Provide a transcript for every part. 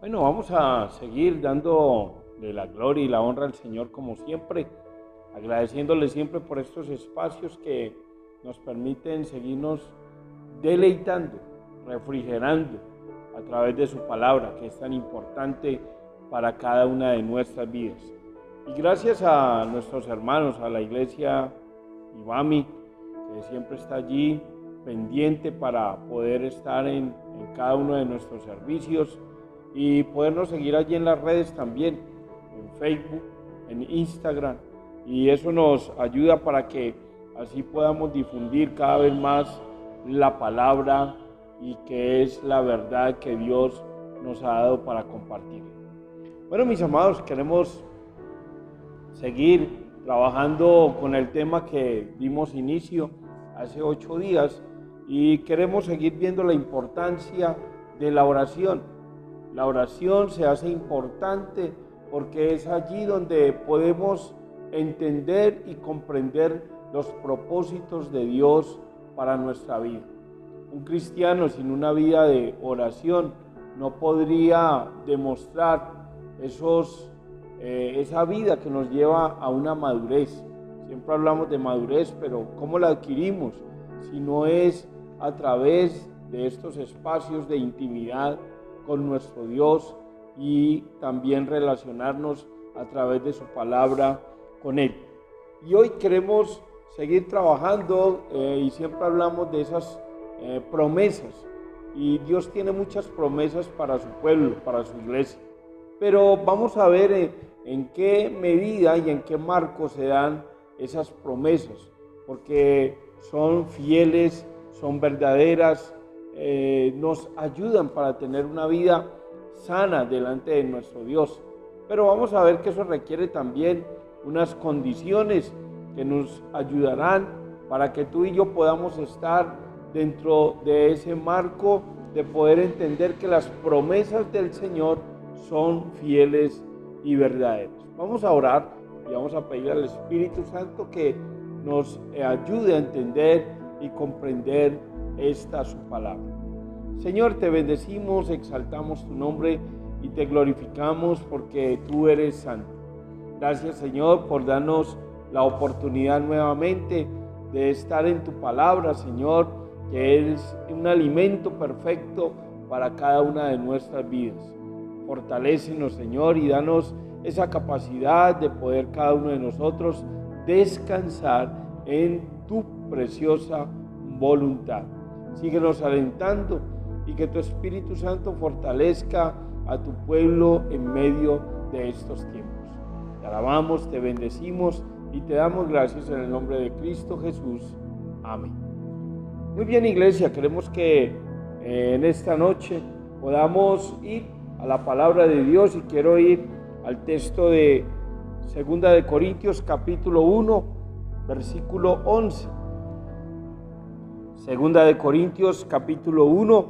Bueno, vamos a seguir dándole la gloria y la honra al Señor como siempre, agradeciéndole siempre por estos espacios que nos permiten seguirnos deleitando, refrigerando a través de su palabra, que es tan importante para cada una de nuestras vidas. Y gracias a nuestros hermanos, a la iglesia Ibami, que siempre está allí pendiente para poder estar en cada uno de nuestros servicios y podernos seguir allí en las redes también, en Facebook, en Instagram, y eso nos ayuda para que así podamos difundir cada vez más la palabra y que es la verdad que Dios nos ha dado para compartir. Bueno, mis amados, queremos seguir trabajando con el tema que dimos inicio hace 8 días y queremos seguir viendo la importancia de la oración. La oración se hace importante porque es allí donde podemos entender y comprender los propósitos de Dios para nuestra vida. Un cristiano sin una vida de oración no podría demostrar esa vida que nos lleva a una madurez. Siempre hablamos de madurez, pero ¿cómo la adquirimos? Si no es a través de estos espacios de intimidad con nuestro Dios y también relacionarnos a través de su palabra con Él. Y hoy queremos seguir trabajando y siempre hablamos de esas promesas, y Dios tiene muchas promesas para su pueblo, para su iglesia, pero vamos a ver en qué medida y en qué marco se dan esas promesas, porque son fieles, son verdaderas, nos ayudan para tener una vida sana delante de nuestro Dios. Pero vamos a ver que eso requiere también unas condiciones que nos ayudarán para que tú y yo podamos estar dentro de ese marco de poder entender que las promesas del Señor son fieles y verdaderas. Vamos a orar y vamos a pedir al Espíritu Santo que nos ayude a entender y comprender su palabra. Señor, te bendecimos, exaltamos tu nombre y te glorificamos porque tú eres santo. Gracias, Señor, por darnos la oportunidad nuevamente de estar en tu palabra, Señor, que es un alimento perfecto para cada una de nuestras vidas. Fortalécenos, Señor, y danos esa capacidad de poder cada uno de nosotros descansar en tu preciosa voluntad. Síguenos alentando y que tu Espíritu Santo fortalezca a tu pueblo en medio de estos tiempos. Te alabamos, te bendecimos y te damos gracias en el nombre de Cristo Jesús. Amén. Muy bien, iglesia, queremos que en esta noche podamos ir a la palabra de Dios y quiero ir al texto de 2 de Corintios capítulo 1, versículo 11. 2 de Corintios capítulo 1,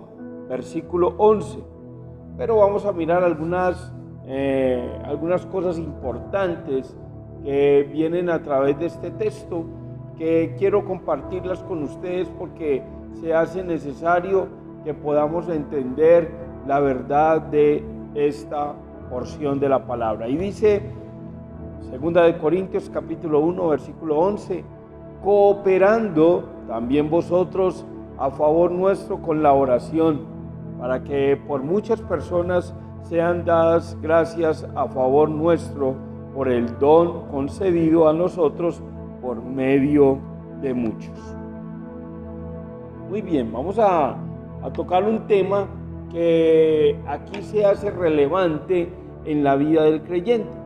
versículo 11. Pero vamos a mirar algunas cosas importantes que vienen a través de este texto, que quiero compartirlas con ustedes porque se hace necesario que podamos entender la verdad de esta porción de la palabra. Y dice 2 de Corintios capítulo 1, versículo 11, cooperando también vosotros a favor nuestro con la oración, para que por muchas personas sean dadas gracias a favor nuestro por el don concedido a nosotros por medio de muchos. Muy bien, vamos a tocar un tema que aquí se hace relevante en la vida del creyente.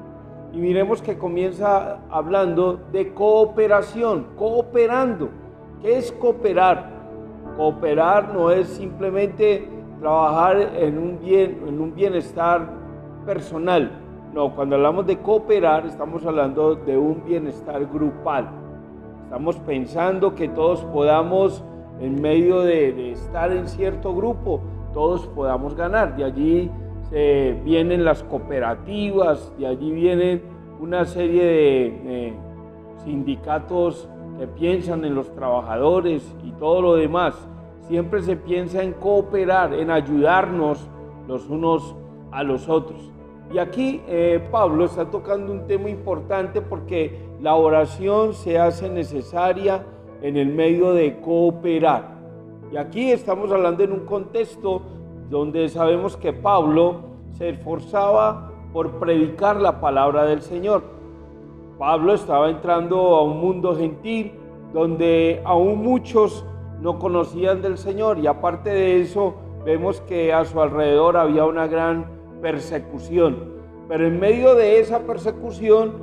Y miremos que comienza hablando de cooperación, cooperando. ¿Qué es cooperar? Cooperar no es simplemente trabajar en un bienestar personal. No, cuando hablamos de cooperar estamos hablando de un bienestar grupal. Estamos pensando que todos podamos, en medio de estar en cierto grupo, todos podamos ganar. De allí vienen las cooperativas, de allí vienen una serie de sindicatos que piensan en los trabajadores y todo lo demás. Siempre se piensa en cooperar, en ayudarnos los unos a los otros. Y aquí Pablo está tocando un tema importante porque la oración se hace necesaria en el medio de cooperar. Y aquí estamos hablando en un contexto donde sabemos que Pablo se esforzaba por predicar la palabra del Señor. Pablo estaba entrando a un mundo gentil donde aún muchos no conocían del Señor, y aparte de eso vemos que a su alrededor había una gran persecución. Pero en medio de esa persecución,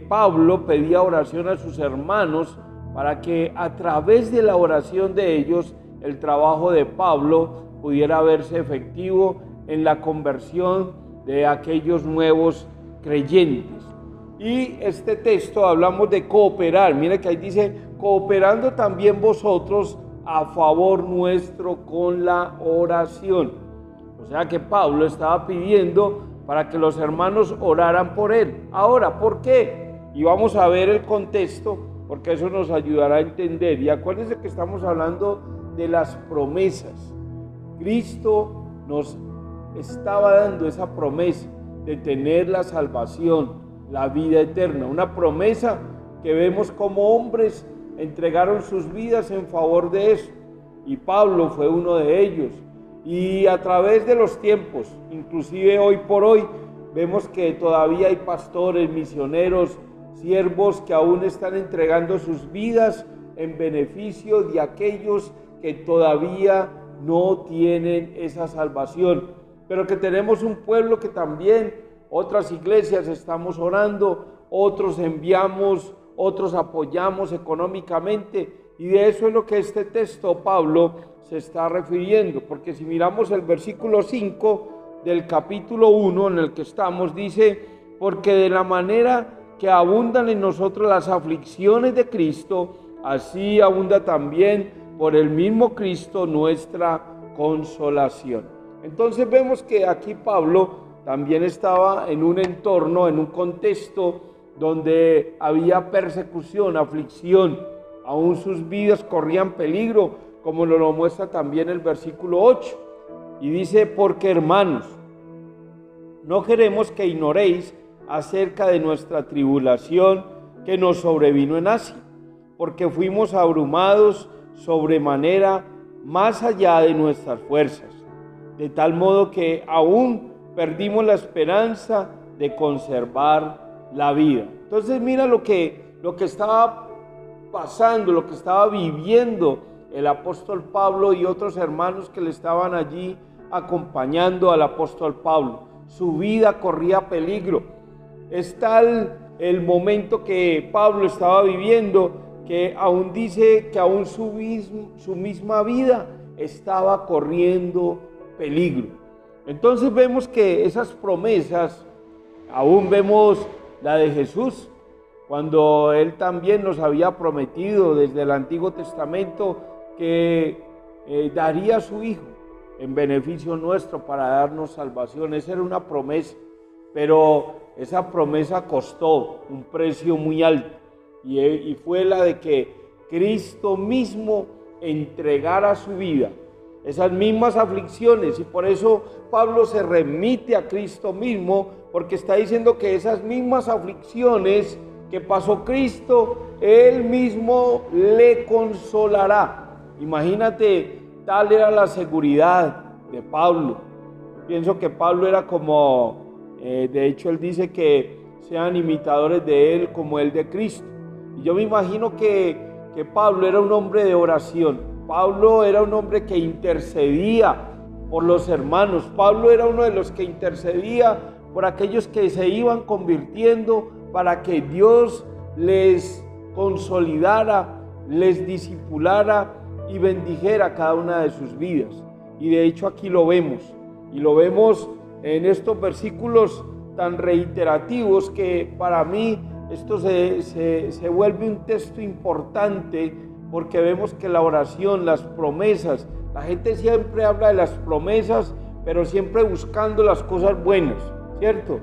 Pablo pedía oración a sus hermanos para que a través de la oración de ellos el trabajo de Pablo pudiera verse efectivo en la conversión de aquellos nuevos creyentes. Y este texto hablamos de cooperar. Mire que ahí dice, cooperando también vosotros a favor nuestro con la oración. O sea que Pablo estaba pidiendo para que los hermanos oraran por él. Ahora, ¿por qué? Y vamos a ver el contexto, porque eso nos ayudará a entender. Y acuérdense que estamos hablando de las promesas. Cristo nos estaba dando esa promesa de tener la salvación, la vida eterna. Una promesa que vemos como hombres entregaron sus vidas en favor de eso. Y Pablo fue uno de ellos. Y a través de los tiempos, inclusive hoy por hoy, vemos que todavía hay pastores, misioneros, siervos que aún están entregando sus vidas en beneficio de aquellos que todavía no tienen esa salvación. Pero que tenemos un pueblo que también, otras iglesias estamos orando, otros enviamos, otros apoyamos económicamente, y de eso es lo que este texto Pablo se está refiriendo, porque si miramos el versículo 5 del capítulo 1 en el que estamos, dice, porque de la manera que abundan en nosotros las aflicciones de Cristo, así abunda también por el mismo Cristo nuestra consolación. Entonces vemos que aquí Pablo también estaba en un entorno, en un contexto donde había persecución, aflicción, aún sus vidas corrían peligro, como nos lo muestra también el versículo 8. Y dice, porque hermanos, no queremos que ignoréis acerca de nuestra tribulación que nos sobrevino en Asia, porque fuimos abrumados sobremanera más allá de nuestras fuerzas, de tal modo que aún perdimos la esperanza de conservar la vida. Entonces mira lo que estaba pasando, lo que estaba viviendo el apóstol Pablo y otros hermanos que le estaban allí acompañando al apóstol Pablo. Su vida corría peligro. Es tal el momento que Pablo estaba viviendo que aún dice que aún su misma vida estaba corriendo peligro. Entonces vemos que esas promesas, aún vemos la de Jesús, cuando Él también nos había prometido desde el Antiguo Testamento que daría a su Hijo en beneficio nuestro para darnos salvación. Esa era una promesa, pero esa promesa costó un precio muy alto, y fue la de que Cristo mismo entregara su vida, esas mismas aflicciones. Y por eso Pablo se remite a Cristo mismo, porque está diciendo que esas mismas aflicciones que pasó Cristo, Él mismo le consolará. Imagínate, tal era la seguridad de Pablo. Pienso que Pablo era como, de hecho él dice que sean imitadores de él como él de Cristo. Y yo me imagino que Pablo era un hombre de oración. Pablo era un hombre que intercedía por los hermanos. Pablo era uno de los que intercedía por aquellos que se iban convirtiendo, para que Dios les consolidara, les discipulara y bendijera cada una de sus vidas. Y de hecho aquí lo vemos, y lo vemos en estos versículos tan reiterativos, que para mí esto se vuelve un texto importante, porque vemos que la oración, las promesas, la gente siempre habla de las promesas, pero siempre buscando las cosas buenas, ¿cierto?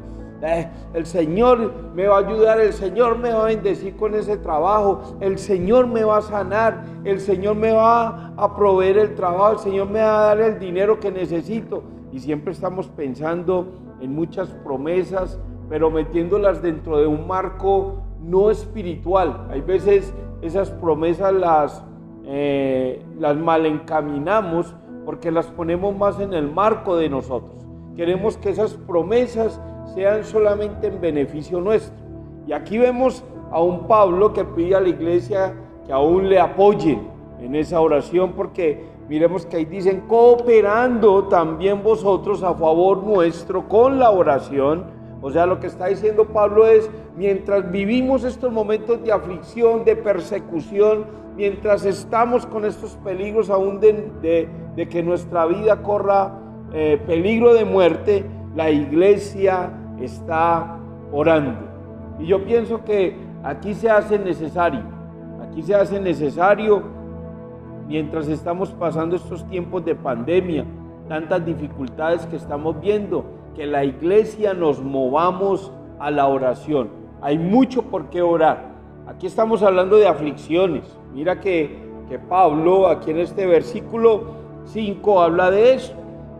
El Señor me va a ayudar, el Señor me va a bendecir con ese trabajo, el Señor me va a sanar, el Señor me va a proveer el trabajo, el Señor me va a dar el dinero que necesito. y siempre estamos pensando en muchas promesas, pero metiéndolas dentro de un marco no espiritual. Hay veces esas promesas las mal encaminamos porque las ponemos más en el marco de nosotros. Queremos que esas promesas sean solamente en beneficio nuestro. Y aquí vemos a un Pablo que pide a la iglesia que aún le apoyen en esa oración, porque miremos que ahí dicen, cooperando también vosotros a favor nuestro con la oración. O sea, lo que está diciendo Pablo es, mientras vivimos estos momentos de aflicción, de persecución, mientras estamos con estos peligros aún de que nuestra vida corra peligro de muerte, la iglesia está orando. Y yo pienso que aquí se hace necesario, mientras estamos pasando estos tiempos de pandemia, tantas dificultades que estamos viendo, que la iglesia nos movamos a la oración. Hay mucho por qué orar. Aquí estamos hablando de aflicciones. Mira que Pablo aquí en este versículo 5 habla de eso.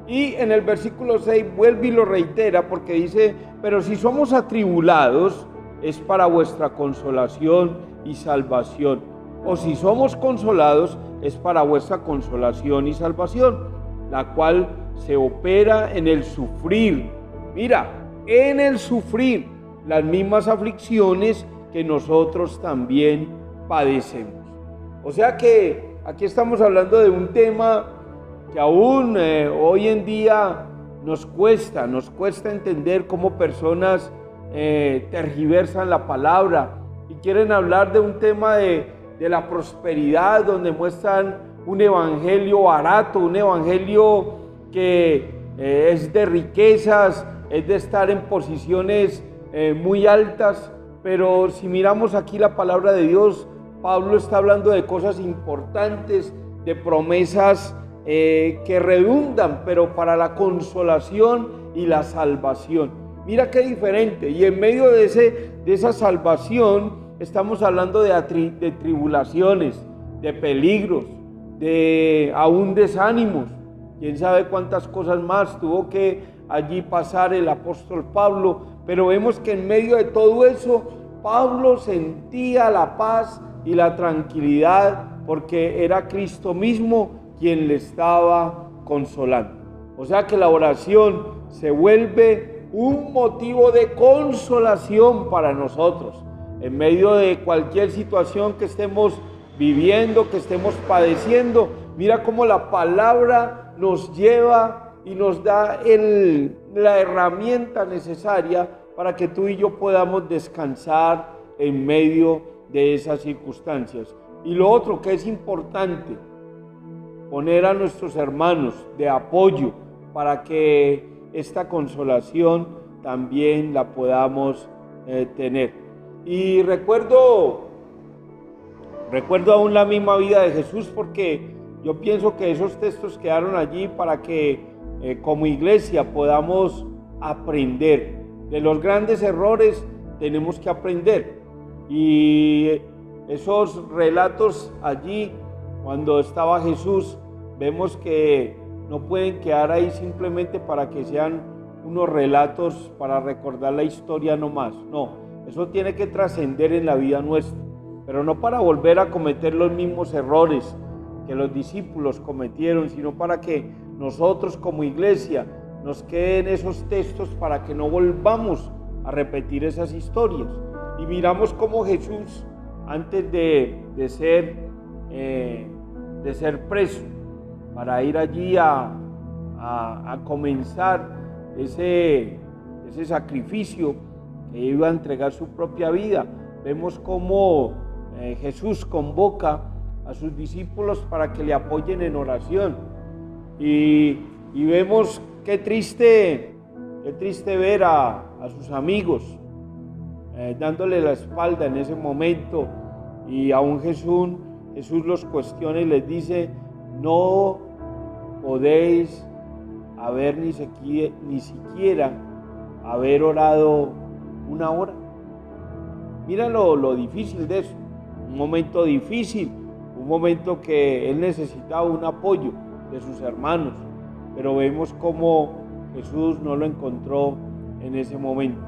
Y en el versículo 6 vuelve y lo reitera porque dice, pero si somos atribulados es para vuestra consolación y salvación. O si somos consolados es para vuestra consolación y salvación, la cual se opera en el sufrir. Mira, en el sufrir las mismas aflicciones que nosotros también padecemos. O sea que aquí estamos hablando de un tema que aún hoy en día nos cuesta entender cómo personas tergiversan la palabra y quieren hablar de un tema de la prosperidad, donde muestran un evangelio barato, un evangelio que es de riquezas, es de estar en posiciones muy altas. Pero si miramos aquí la palabra de Dios, Pablo está hablando de cosas importantes, de promesas que redundan, pero para la consolación y la salvación. Mira qué diferente. Y en medio de esa salvación estamos hablando de tribulaciones, de peligros, de aún desánimos. Quién sabe cuántas cosas más tuvo que allí pasar el apóstol Pablo, pero vemos que en medio de todo eso Pablo sentía la paz y la tranquilidad porque era Cristo mismo quien le estaba consolando. O sea que la oración se vuelve un motivo de consolación para nosotros en medio de cualquier situación que estemos viviendo, que estemos padeciendo. Mira cómo la palabra nos lleva y nos da la herramienta necesaria para que tú y yo podamos descansar en medio de esas circunstancias. Y lo otro que es importante, poner a nuestros hermanos de apoyo para que esta consolación también la podamos tener. Y recuerdo aún la misma vida de Jesús, porque yo pienso que esos textos quedaron allí para que como iglesia podamos aprender. De los grandes errores tenemos que aprender. Y esos relatos allí, cuando estaba Jesús, vemos que no pueden quedar ahí simplemente para que sean unos relatos para recordar la historia nomás. No, eso tiene que trascender en la vida nuestra, pero no para volver a cometer los mismos errores que los discípulos cometieron, sino para que nosotros como iglesia nos queden esos textos para que no volvamos a repetir esas historias. Y miramos cómo Jesús, antes de ser preso, para ir allí a comenzar ese sacrificio que iba a entregar su propia vida, vemos cómo Jesús convoca a sus discípulos para que le apoyen en oración. Y vemos qué triste ver a sus amigos dándole la espalda en ese momento, y aún Jesús los cuestiona y les dice: no podéis haber ni siquiera haber orado una hora. Mira lo difícil de eso, un momento difícil, un momento que él necesitaba un apoyo de sus hermanos, pero vemos cómo Jesús no lo encontró en ese momento.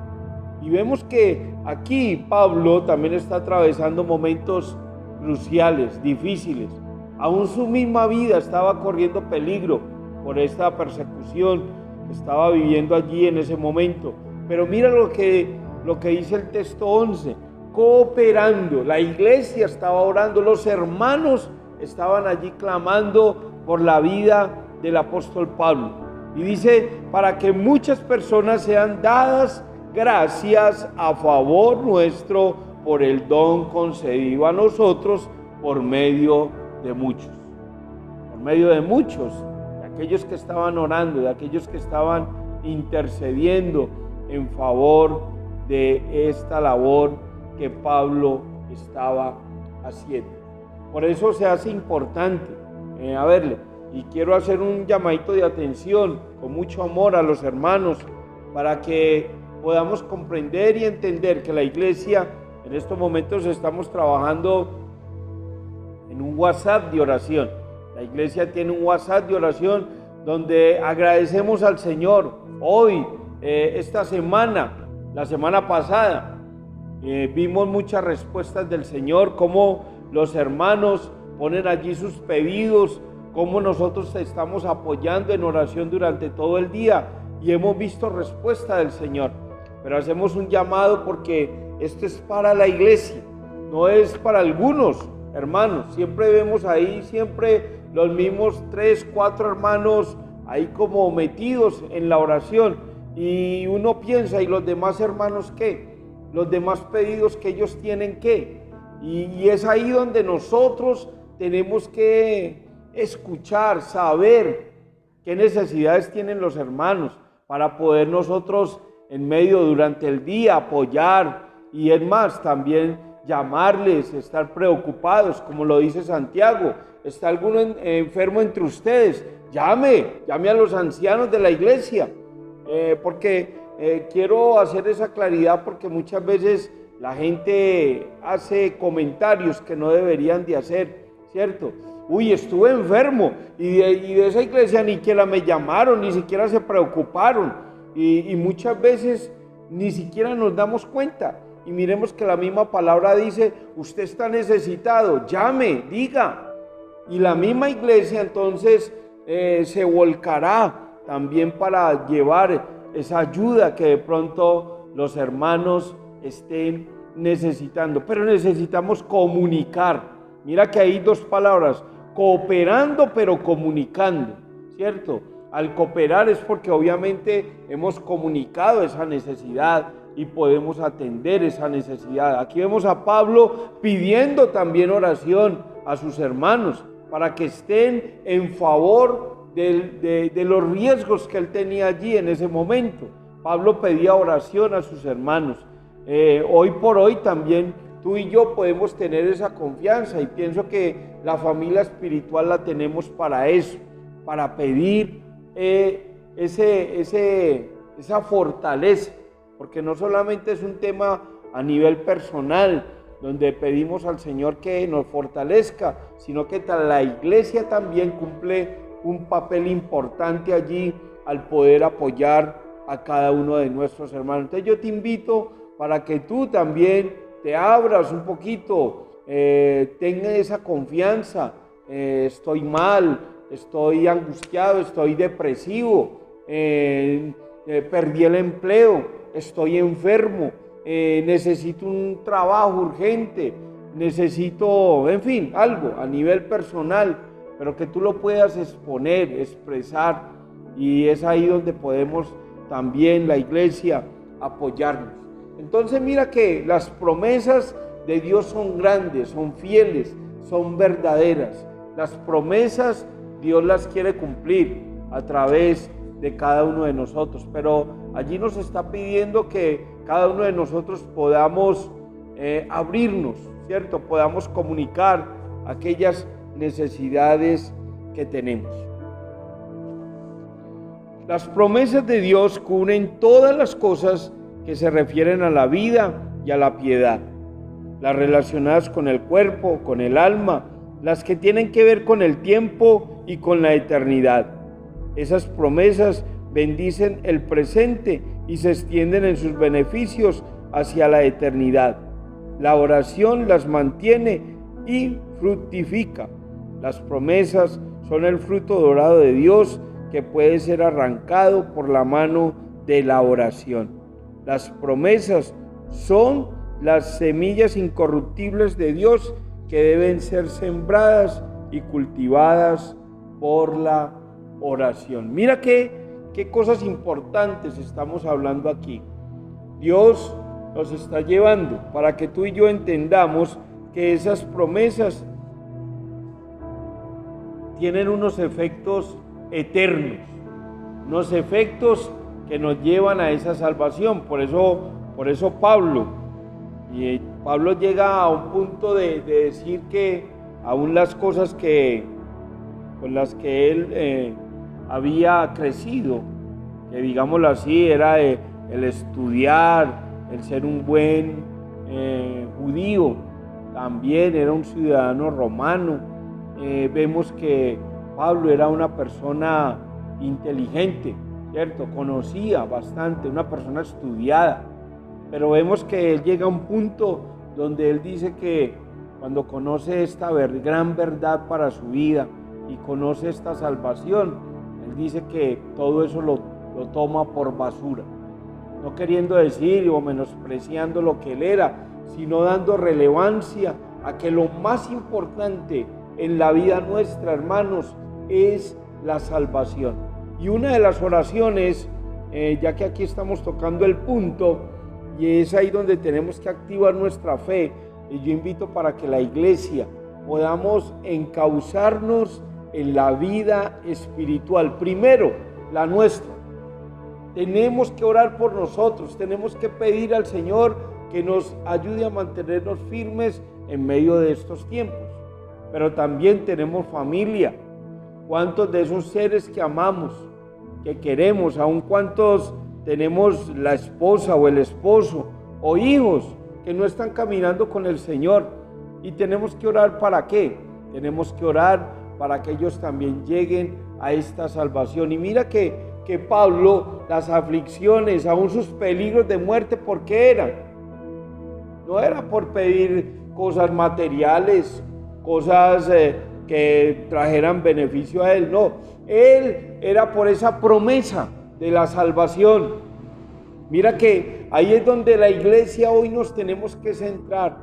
Y vemos que aquí Pablo también está atravesando momentos cruciales, difíciles. Aún su misma vida estaba corriendo peligro por esta persecución que estaba viviendo allí en ese momento. Pero mira lo que dice el texto 11, cooperando. La iglesia estaba orando, los hermanos estaban allí clamando por la vida del apóstol Pablo. Y dice, para que muchas personas sean dadas gracias a favor nuestro por el don concedido a nosotros por medio de muchos. Por medio de muchos, de aquellos que estaban orando, de aquellos que estaban intercediendo en favor de esta labor que Pablo estaba haciendo. Por eso se hace importante, y quiero hacer un llamadito de atención con mucho amor a los hermanos para que podamos comprender y entender que la iglesia en estos momentos estamos trabajando en un WhatsApp de oración. La iglesia tiene un WhatsApp de oración donde agradecemos al Señor. Hoy, esta semana, la semana pasada, vimos muchas respuestas del Señor, cómo los hermanos ponen allí sus pedidos, cómo nosotros estamos apoyando en oración durante todo el día y hemos visto respuesta del Señor. Pero hacemos un llamado porque esto es para la iglesia, no es para algunos hermanos. Siempre vemos ahí, los mismos 3, 4 hermanos ahí como metidos en la oración. Y uno piensa, ¿y los demás hermanos qué? Los demás pedidos que ellos tienen qué. Y es ahí donde nosotros tenemos que escuchar, saber qué necesidades tienen los hermanos para poder nosotros en medio durante el día apoyar y es más también llamarles, estar preocupados, como lo dice Santiago. ¿Está alguno enfermo entre ustedes? Llame a los ancianos de la iglesia, porque quiero hacer esa claridad porque muchas veces la gente hace comentarios que no deberían de hacer, ¿cierto? Uy, estuve enfermo y de esa iglesia ni siquiera me llamaron, ni siquiera se preocuparon y muchas veces ni siquiera nos damos cuenta. Y miremos que la misma palabra dice, usted está necesitado, llame, diga. Y la misma iglesia entonces se volcará también para llevar esa ayuda que de pronto los hermanos estén necesitando. Pero necesitamos comunicar. Mira que hay 2 palabras, cooperando pero comunicando, ¿cierto? Al cooperar es porque obviamente hemos comunicado esa necesidad y podemos atender esa necesidad. Aquí vemos a Pablo pidiendo también oración a sus hermanos para que estén en favor de los riesgos que él tenía allí en ese momento. Pablo pedía oración a sus hermanos. Hoy por hoy también tú y yo podemos tener esa confianza y pienso que la familia espiritual la tenemos para eso, para pedir esa fortaleza, porque no solamente es un tema a nivel personal, donde pedimos al Señor que nos fortalezca, sino que la iglesia también cumple un papel importante allí al poder apoyar a cada uno de nuestros hermanos. Entonces yo te invito para que tú también te abras un poquito, tengas esa confianza. Estoy mal, estoy angustiado, estoy depresivo, perdí el empleo, estoy enfermo, necesito un trabajo urgente, necesito, en fin, algo a nivel personal, pero que tú lo puedas exponer, expresar, y es ahí donde podemos también la iglesia apoyarnos. Entonces mira que las promesas de Dios son grandes, son fieles, son verdaderas. Las promesas Dios las quiere cumplir a través de cada uno de nosotros, pero allí nos está pidiendo que cada uno de nosotros podamos abrirnos, ¿cierto? Podamos comunicar aquellas necesidades que tenemos. Las promesas de Dios cubren todas las cosas que se refieren a la vida y a la piedad, las relacionadas con el cuerpo, con el alma, las que tienen que ver con el tiempo y con la eternidad. Esas promesas bendicen el presente y se extienden en sus beneficios hacia la eternidad. La oración las mantiene y fructifica. Las promesas son el fruto dorado de Dios que puede ser arrancado por la mano de la oración. Las promesas son las semillas incorruptibles de Dios que deben ser sembradas y cultivadas por la oración. Mira qué cosas importantes estamos hablando aquí. Dios nos está llevando para que tú y yo entendamos que esas promesas tienen unos efectos eternos, unos efectos que nos llevan a esa salvación. Por eso Pablo llega a un punto de decir que aún las cosas con las que él había crecido, que digámoslo así, era el estudiar, el ser un buen judío, también era un ciudadano romano. Vemos que Pablo era una persona inteligente, ¿cierto? Conocía bastante, una persona estudiada, pero vemos que él llega a un punto donde él dice que cuando conoce esta gran verdad para su vida y conoce esta salvación, él dice que todo eso lo toma por basura, no queriendo decir o menospreciando lo que él era, sino dando relevancia a que lo más importante en la vida nuestra, hermanos, es la salvación. Y una de las oraciones, ya que aquí estamos tocando el punto, y es ahí donde tenemos que activar nuestra fe, y yo invito para que la iglesia podamos encauzarnos en la vida espiritual, primero la nuestra. Tenemos que orar por nosotros, tenemos que pedir al Señor que nos ayude a mantenernos firmes en medio de estos tiempos. Pero también tenemos familia. ¿Cuántos de esos seres que amamos, que queremos, aún cuántos tenemos la esposa o el esposo o hijos que no están caminando con el Señor? Y tenemos que orar ¿para qué? Tenemos que orar para que ellos también lleguen a esta salvación. Y mira que Pablo, las aflicciones, aún sus peligros de muerte, ¿por qué eran? No era por pedir cosas materiales, cosas que trajeran beneficio a él, no. Él era por esa promesa de la salvación. Mira que ahí es donde la iglesia hoy nos tenemos que centrar.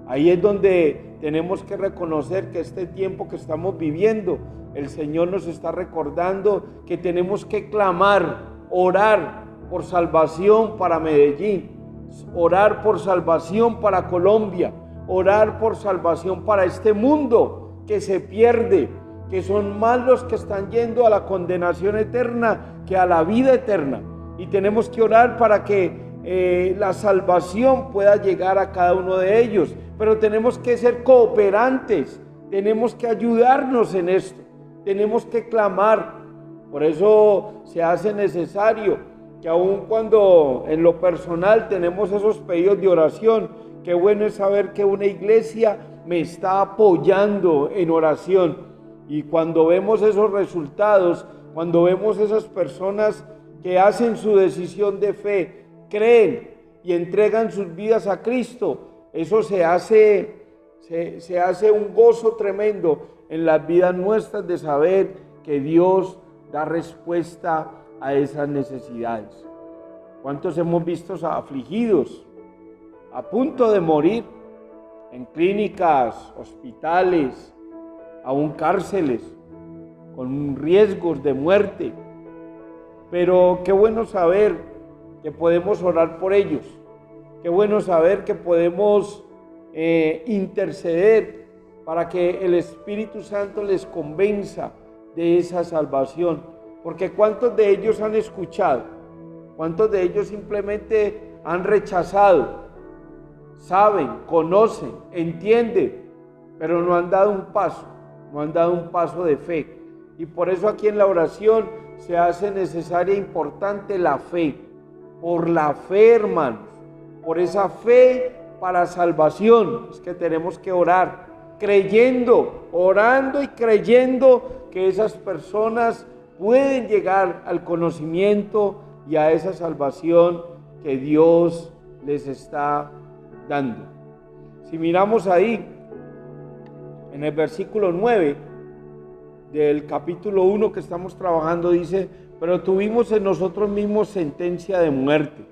Ahí es donde tenemos que reconocer que este tiempo que estamos viviendo, el Señor nos está recordando que tenemos que clamar, orar por salvación para Medellín, orar por salvación para Colombia, orar por salvación para este mundo que se pierde, que son más los que están yendo a la condenación eterna que a la vida eterna. Y tenemos que orar para que la salvación pueda llegar a cada uno de ellos. Pero tenemos que ser cooperantes, tenemos que ayudarnos en esto, tenemos que clamar. Por eso se hace necesario que aun cuando en lo personal tenemos esos pedidos de oración, qué bueno es saber que una iglesia me está apoyando en oración. Y cuando vemos esos resultados, cuando vemos esas personas que hacen su decisión de fe, creen y entregan sus vidas a Cristo, eso se hace un gozo tremendo en las vidas nuestras de saber que Dios da respuesta a esas necesidades. ¿Cuántos hemos visto afligidos, a punto de morir, en clínicas, hospitales, aún cárceles, con riesgos de muerte? Pero qué bueno saber que podemos orar por ellos. Qué bueno saber que podemos interceder para que el Espíritu Santo les convenza de esa salvación. Porque ¿cuántos de ellos han escuchado? ¿Cuántos de ellos simplemente han rechazado? Saben, conocen, entienden, pero no han dado un paso de fe. Y por eso aquí en la oración se hace necesaria e importante la fe. Por la fe, hermanos, por esa fe para salvación es que tenemos que orar, creyendo, orando y creyendo que esas personas pueden llegar al conocimiento y a esa salvación que Dios les está dando. Si miramos ahí, en el versículo 9 del capítulo 1 que estamos trabajando, dice: pero tuvimos en nosotros mismos sentencia de muerte,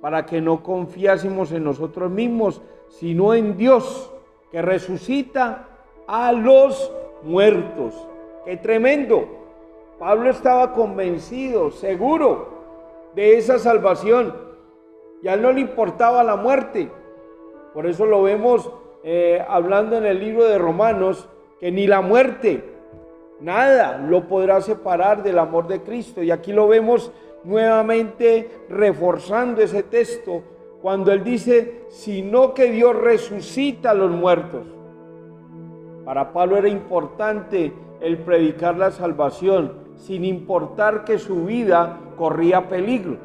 para que no confiásemos en nosotros mismos, sino en Dios, que resucita a los muertos. ¡Qué tremendo! Pablo estaba convencido, seguro de esa salvación, y a él no le importaba la muerte. Por eso lo vemos hablando en el libro de Romanos, que ni la muerte, nada lo podrá separar del amor de Cristo. Y aquí lo vemos nuevamente reforzando ese texto, cuando él dice: sino que Dios resucita a los muertos. Para Pablo era importante el predicar la salvación, sin importar que su vida corría peligro,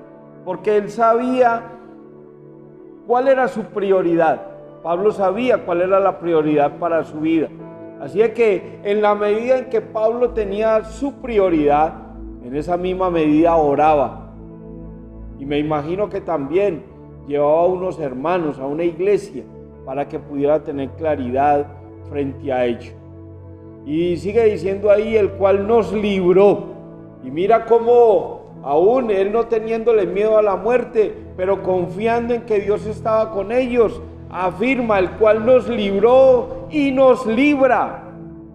porque él sabía cuál era su prioridad. Pablo sabía cuál era la prioridad para su vida. Así es que en la medida en que Pablo tenía su prioridad, en esa misma medida oraba. Y me imagino que también llevaba a unos hermanos, a una iglesia, para que pudiera tener claridad frente a ello. Y sigue diciendo ahí: el cual nos libró. Y mira cómo aún él, no teniéndole miedo a la muerte, pero confiando en que Dios estaba con ellos, afirma: el cual nos libró y nos libra.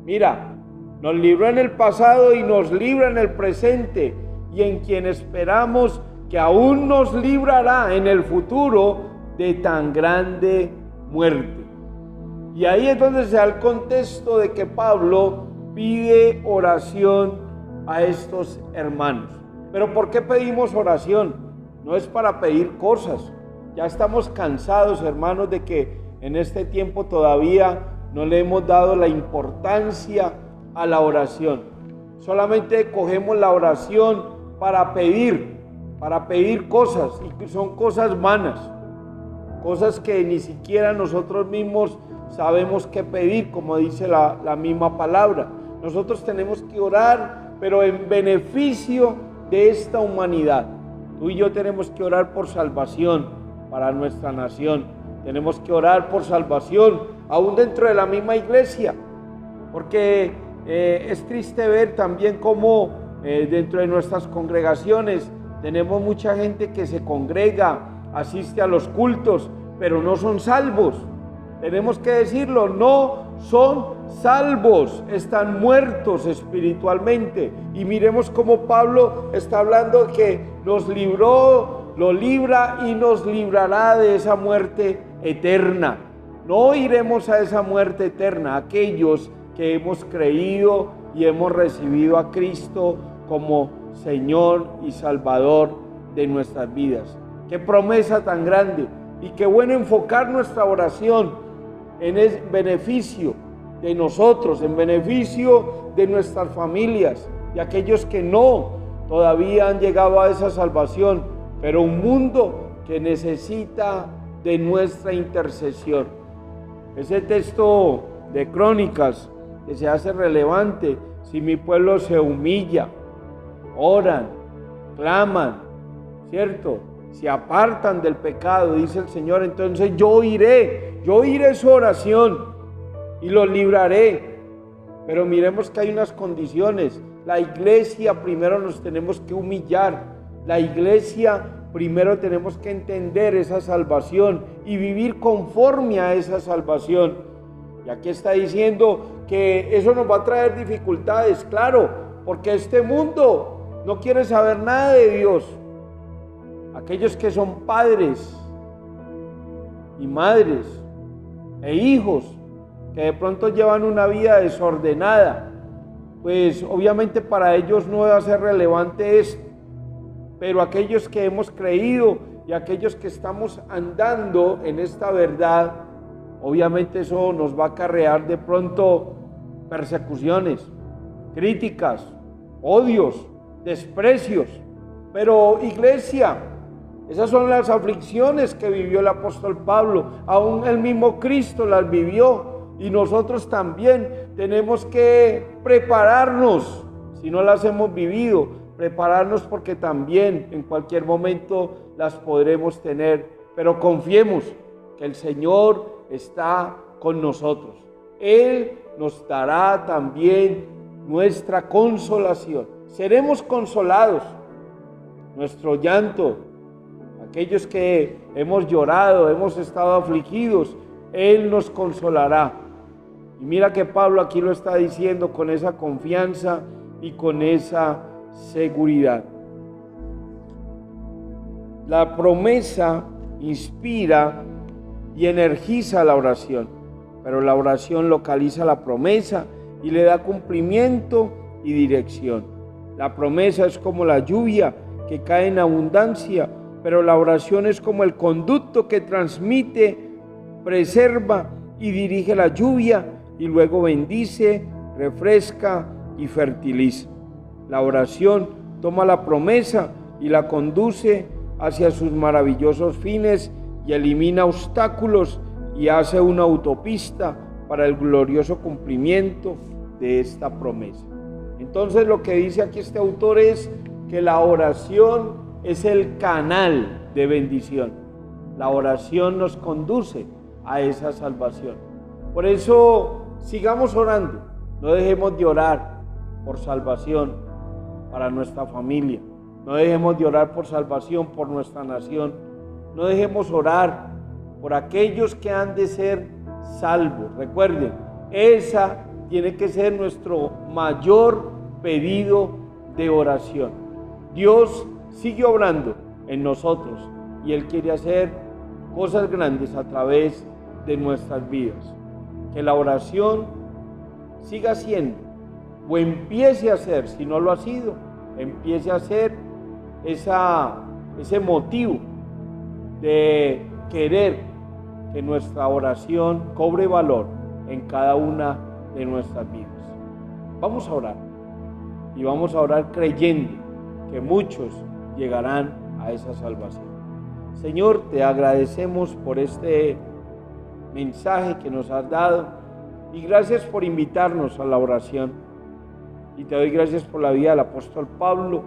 Mira, nos libró en el pasado y nos libra en el presente, y en quien esperamos que aún nos librará en el futuro de tan grande muerte. Y ahí es donde se da el contexto de que Pablo pide oración a estos hermanos. Pero ¿por qué pedimos oración? No es para pedir cosas. Ya estamos cansados, hermanos, de que en este tiempo todavía no le hemos dado la importancia a la oración. Solamente cogemos la oración para pedir cosas, y son cosas vanas, cosas que ni siquiera nosotros mismos sabemos qué pedir, como dice la misma palabra. Nosotros tenemos que orar, pero en beneficio de esta humanidad. Tú y yo tenemos que orar por salvación para nuestra nación. Tenemos que orar por salvación aún dentro de la misma iglesia, porque es triste ver también cómo dentro de nuestras congregaciones tenemos mucha gente que se congrega, asiste a los cultos, pero no son salvos. Tenemos que decirlo: no son salvos, están muertos espiritualmente. Y miremos cómo Pablo está hablando que nos libró, lo libra y nos librará de esa muerte eterna. No iremos a esa muerte eterna aquellos que hemos creído y hemos recibido a Cristo como Señor y Salvador de nuestras vidas. Qué promesa tan grande, y qué bueno enfocar nuestra oración en el beneficio de nosotros, en beneficio de nuestras familias, de aquellos que no todavía han llegado a esa salvación, pero un mundo que necesita de nuestra intercesión. Ese texto de Crónicas que se hace relevante: si mi pueblo se humilla, oran, claman, ¿cierto?, se apartan del pecado, dice el Señor, entonces yo oiré su oración y los libraré. Pero miremos que hay unas condiciones. La iglesia primero nos tenemos que humillar. La iglesia primero tenemos que entender esa salvación y vivir conforme a esa salvación. Y aquí está diciendo que eso nos va a traer dificultades, claro, porque este mundo no quiere saber nada de Dios. Aquellos que son padres y madres e hijos que de pronto llevan una vida desordenada, pues obviamente para ellos no va a ser relevante esto. Pero aquellos que hemos creído y aquellos que estamos andando en esta verdad, obviamente eso nos va a acarrear de pronto persecuciones, críticas, odios, desprecios. Pero iglesia, esas son las aflicciones que vivió el apóstol Pablo. Aún el mismo Cristo las vivió, y nosotros también tenemos que prepararnos, si no las hemos vivido, prepararnos porque también en cualquier momento las podremos tener, pero confiemos que el Señor está con nosotros. Él nos dará también nuestra consolación. Seremos consolados. Nuestro llanto, aquellos que hemos llorado, hemos estado afligidos, Él nos consolará. Y mira que Pablo aquí lo está diciendo con esa confianza y con esa seguridad. La promesa inspira y energiza la oración, pero la oración localiza la promesa y le da cumplimiento y dirección. La promesa es como la lluvia que cae en abundancia, pero la oración es como el conducto que transmite, preserva y dirige la lluvia y luego bendice, refresca y fertiliza. La oración toma la promesa y la conduce hacia sus maravillosos fines y elimina obstáculos y hace una autopista para el glorioso cumplimiento de esta promesa. Entonces lo que dice aquí este autor es que la oración es el canal de bendición. La oración nos conduce a esa salvación. Por eso sigamos orando, no dejemos de orar por salvación para nuestra familia, no dejemos de orar por salvación por nuestra nación, no dejemos orar por aquellos que han de ser salvos. Recuerden, esa tiene que ser nuestro mayor pedido de oración. Dios sigue obrando en nosotros y Él quiere hacer cosas grandes a través de nuestras vidas. Que la oración siga siendo, o empiece a ser, si no lo ha sido, empiece a ser ese motivo de querer que nuestra oración cobre valor en cada una de nuestras vidas. Vamos a orar, y vamos a orar creyendo que muchos llegarán a esa salvación. Señor, te agradecemos por este mensaje que nos has dado y gracias por invitarnos a la oración. Y te doy gracias por la vida del apóstol Pablo,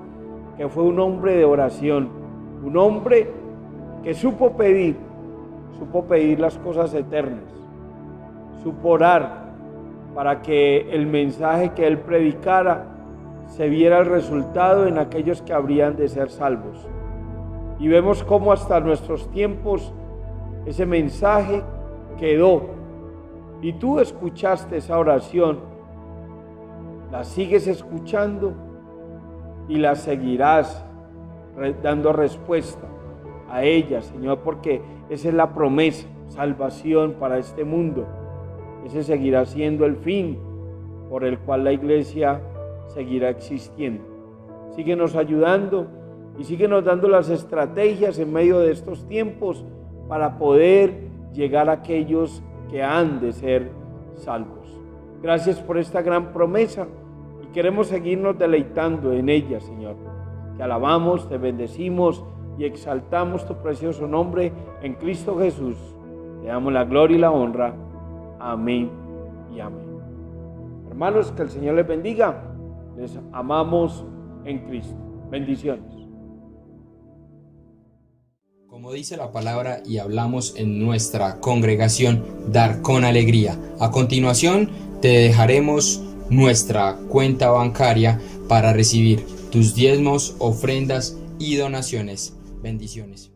que fue un hombre de oración, un hombre que supo pedir las cosas eternas, supo orar para que el mensaje que él predicara se viera el resultado en aquellos que habrían de ser salvos. Y vemos cómo hasta nuestros tiempos ese mensaje quedó. Y tú escuchaste esa oración, la sigues escuchando y la seguirás dando respuesta a ella, Señor, porque esa es la promesa, salvación para este mundo. Ese seguirá siendo el fin por el cual la iglesia seguirá existiendo. Síguenos ayudando y síguenos dando las estrategias en medio de estos tiempos para poder llegar a aquellos que han de ser salvos. Gracias por esta gran promesa y queremos seguirnos deleitando en ella, Señor. Te alabamos, te bendecimos y exaltamos tu precioso nombre en Cristo Jesús. Te damos la gloria y la honra. Amén y amén. Hermanos, que el Señor les bendiga. Les amamos en Cristo. Bendiciones. Como dice la palabra y hablamos en nuestra congregación, dar con alegría. A continuación, te dejaremos nuestra cuenta bancaria para recibir tus diezmos, ofrendas y donaciones. Bendiciones.